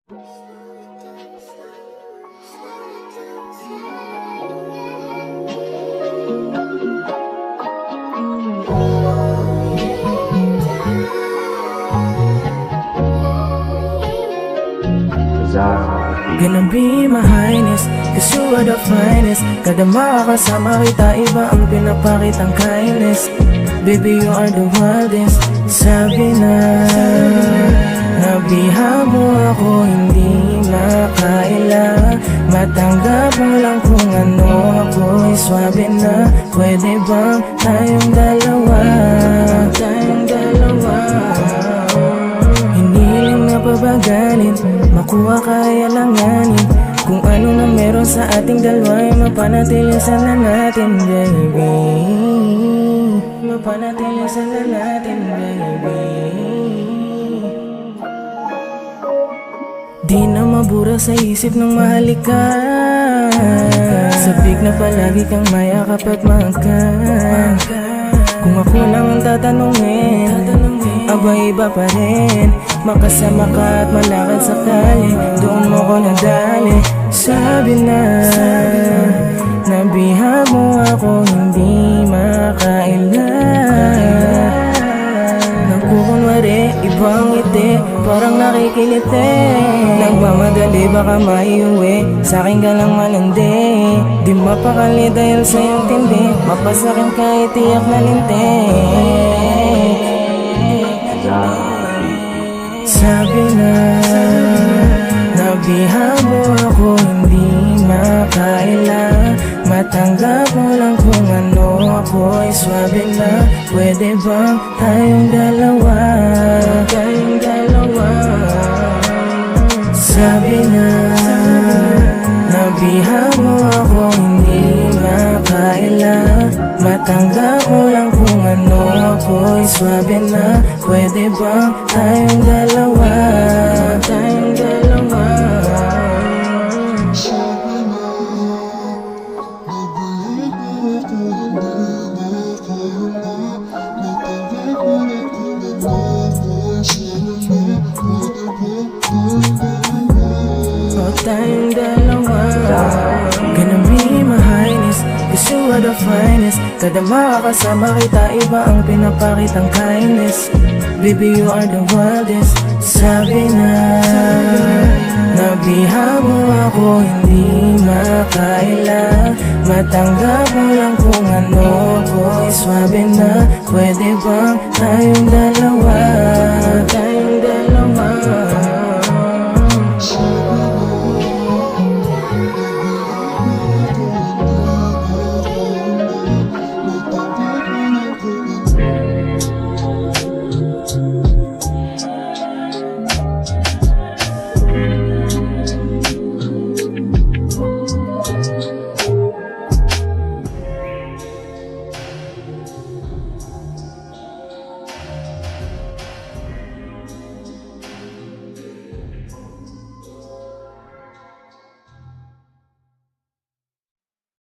Gonna be my highness, cause you are the finest. Kada makakasama kita, iba ang pinapakitang kindness. Baby, you are the wildest. Sabi na nabiha mo ako, hindi makaila. Matanggap mo lang kung ano ako'y swabe na. Pwede bang tayong dalawa? Hiniling na pabagalin, makuha kaya langanin. Kung ano na meron sa ating dalawa'y mapanatilisan na natin, baby. Mapanatilisan na natin, baby. Di na mabura sa isip ng mahalik ka. Sabik na palagi kang mayakap at maangkan. Kung ako lang ang tatanungin, aba iba pa rin. Makasama ka at malakad sakali, doon mo ko nadali. Sabi na nabiha mo ako, hindi makaila. Nagkukunwari, ibang ngiti, parang nakikiliti. Nagmamadali, baka maiuwi, sa'kin ka lang malandi. Di mapakali dahil sa iyong tindi, mapasakin kahit tiyak na linti. Sabi na nabiha mo ako, hindi makaila. Matanggap mo lang kung ano ako'y swabe na. Pwede bang tayong dalawa? Sabi na nabiha mo ako, hindi makaila. Matanggap mo lang kung ano ako'y swabe na. Pwede bang tayong dalawa? Tayong dalawa. Gonna be my highness, cause you are the finest. Kada makakasama kita, iba ang pinapakitang kindness. Baby, you are the wildest. Sabi na nabiha mo ako, hindi makaila. Matanggap mo lang kung ano ako'y swabe na. Pwede bang tayong dalawa?